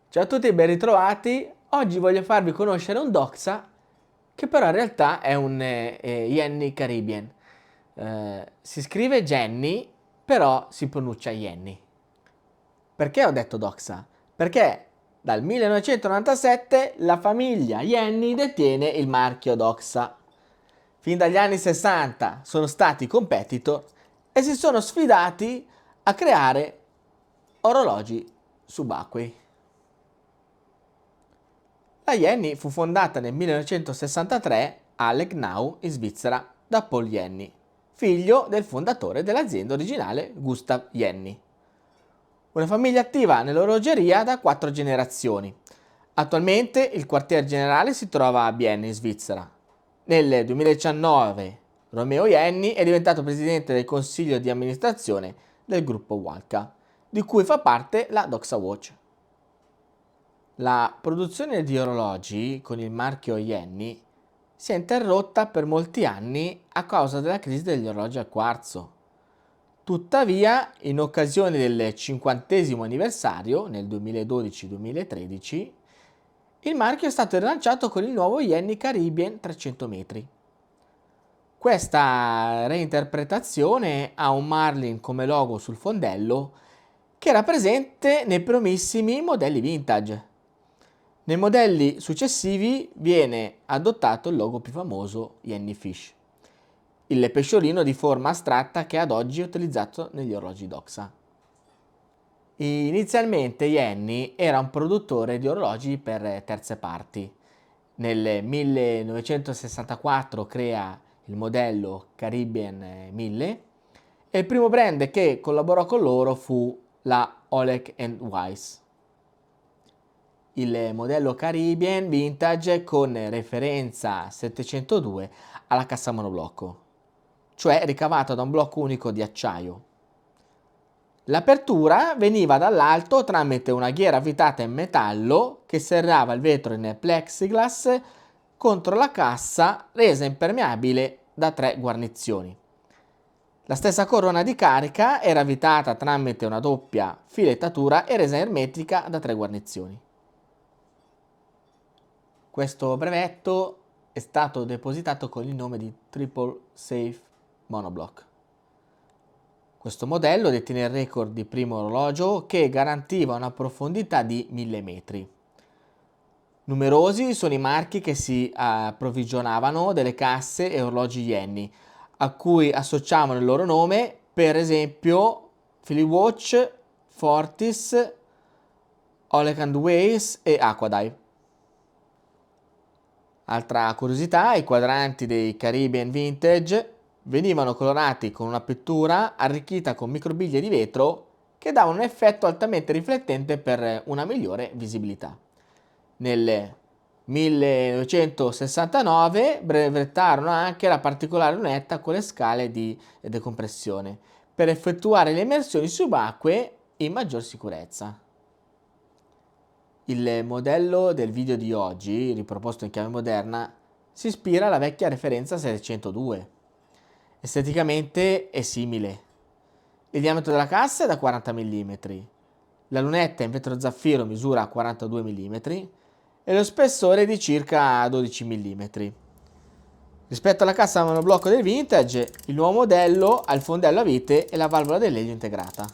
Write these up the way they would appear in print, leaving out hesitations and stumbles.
Ciao a tutti e ben ritrovati. Oggi voglio farvi conoscere un Doxa che però in realtà è un Yenny Caribbean. Si scrive Jenny, però si pronuncia Yenny. Perché ho detto Doxa? Perché dal 1997 la famiglia Yenny detiene il marchio Doxa. Fin dagli anni 60 sono stati competitor e si sono sfidati a creare orologi subacquei. La Yenny fu fondata nel 1963 a Legnau in Svizzera da Paul Yenny, figlio del fondatore dell'azienda originale Gustav Yenny. Una famiglia attiva nell'orologeria da 4 generazioni. Attualmente il quartier generale si trova a Bienne in Svizzera. Nel 2019 Romeo Yenny è diventato presidente del consiglio di amministrazione del gruppo Walca, di cui fa parte la Doxa Watch. La produzione di orologi con il marchio Yenny si è interrotta per molti anni a causa della crisi degli orologi al quarzo. Tuttavia, in occasione del 50° anniversario, nel 2012-2013, il marchio è stato rilanciato con il nuovo Yenny Caribbean 300 metri. Questa reinterpretazione ha un marlin come logo sul fondello che era presente nei primissimi modelli vintage. Nei modelli successivi viene adottato il logo più famoso Yenny Fish, il pesciolino di forma astratta che ad oggi è utilizzato negli orologi Doxa. Inizialmente Yenny era un produttore di orologi per terze parti. Nel 1964 crea il modello Caribbean 1000 e il primo brand che collaborò con loro fu la Oleg Weiss. Il modello Caribbean vintage con referenza 702 alla cassa monoblocco, cioè ricavata da un blocco unico di acciaio. L'apertura veniva dall'alto tramite una ghiera avvitata in metallo che serrava il vetro in plexiglass contro la cassa resa impermeabile da 3 guarnizioni. La stessa corona di carica era avvitata tramite una doppia filettatura e resa ermetica da 3 guarnizioni. Questo brevetto è stato depositato con il nome di Triple Safe Monoblock. Questo modello detiene il record di primo orologio che garantiva una profondità di 1000 metri. Numerosi sono i marchi che si approvvigionavano delle casse e orologi Yenny, a cui associavano il loro nome, per esempio Filiwatch, Fortis, Oleg Weiss e Aquadive. Altra curiosità, i quadranti dei Caribbean Vintage venivano colorati con una pittura arricchita con microbiglie di vetro che davano un effetto altamente riflettente per una migliore visibilità. Nel 1969 brevettarono anche la particolare lunetta con le scale di decompressione per effettuare le immersioni subacquee in maggior sicurezza. Il modello del video di oggi, riproposto in chiave moderna, si ispira alla vecchia referenza 702. Esteticamente è simile. Il diametro della cassa è da 40 mm, la lunetta in vetro zaffiro misura 42 mm e lo spessore è di circa 12 mm. Rispetto alla cassa monoblocco del vintage, il nuovo modello ha il fondello a vite e la valvola del legno integrata.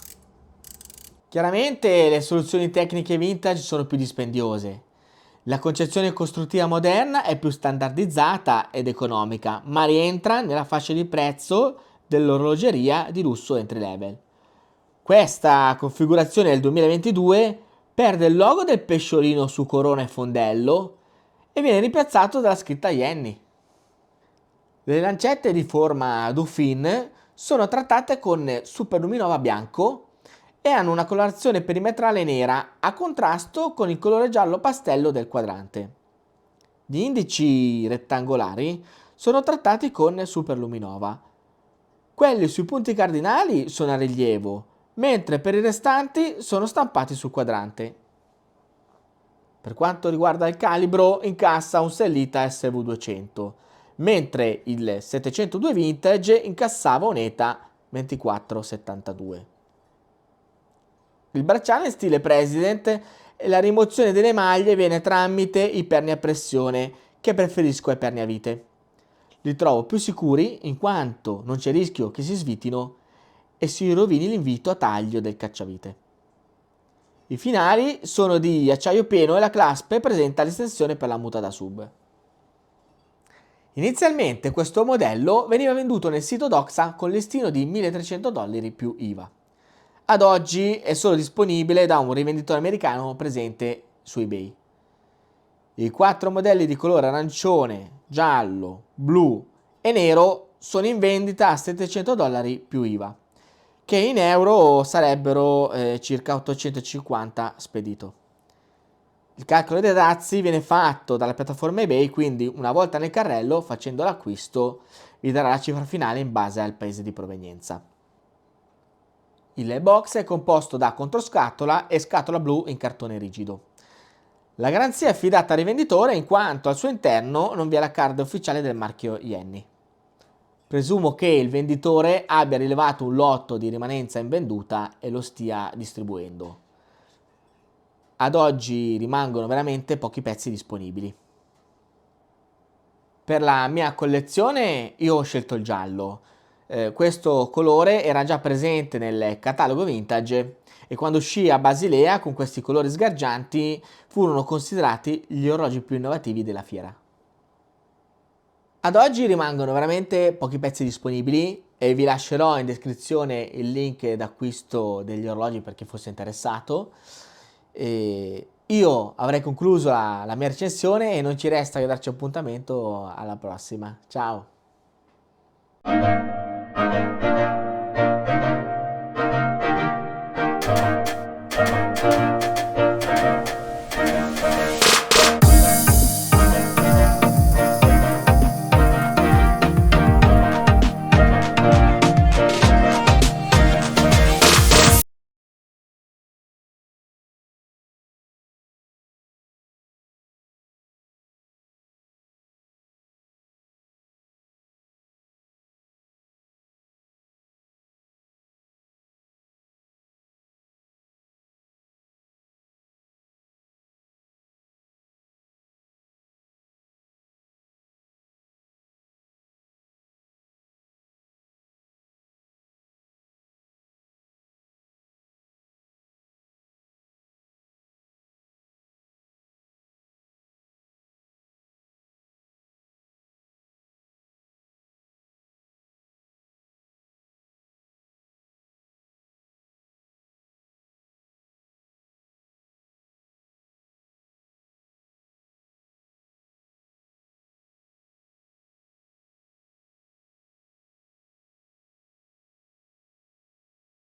Chiaramente le soluzioni tecniche vintage sono più dispendiose. La concezione costruttiva moderna è più standardizzata ed economica, ma rientra nella fascia di prezzo dell'orologeria di lusso entry level. Questa configurazione del 2022 perde il logo del pesciolino su corona e fondello e viene ripiazzato dalla scritta Yenny. Le lancette di forma Dauphine sono trattate con superluminova bianco e hanno una colorazione perimetrale nera a contrasto con il colore giallo pastello del quadrante. Gli indici rettangolari sono trattati con superluminova. Quelli sui punti cardinali sono a rilievo, mentre per i restanti sono stampati sul quadrante. Per quanto riguarda il calibro, incassa un Sellita SV200, mentre il 702 Vintage incassava un ETA 24,72. Il bracciale in stile President e la rimozione delle maglie viene tramite i perni a pressione, che preferisco ai perni a vite. Li trovo più sicuri in quanto non c'è rischio che si svitino e si rovini l'invito a taglio del cacciavite. I finali sono di acciaio pieno e la clasp presenta l'estensione per la muta da sub. Inizialmente questo modello veniva venduto nel sito Doxa con listino di $1.300 più IVA. Ad oggi è solo disponibile da un rivenditore americano presente su eBay. I 4 modelli di colore arancione, giallo, blu e nero sono in vendita a $700 più IVA, che in euro sarebbero circa 850 spedito. Il calcolo dei dazi viene fatto dalla piattaforma eBay, quindi una volta nel carrello, facendo l'acquisto, vi darà la cifra finale in base al paese di provenienza. Il box è composto da controscatola e scatola blu in cartone rigido. La garanzia è affidata al rivenditore in quanto al suo interno non vi è la card ufficiale del marchio Yenny. Presumo che il venditore abbia rilevato un lotto di rimanenza in venduta e lo stia distribuendo. Ad oggi rimangono veramente pochi pezzi disponibili. Per la mia collezione io ho scelto il giallo. Questo colore era già presente nel catalogo vintage e quando uscì a Basilea con questi colori sgargianti furono considerati gli orologi più innovativi della fiera. Ad oggi rimangono veramente pochi pezzi disponibili e vi lascerò in descrizione il link d'acquisto degli orologi per chi fosse interessato. Io avrei concluso la mia recensione e non ci resta che darci appuntamento alla prossima. Ciao!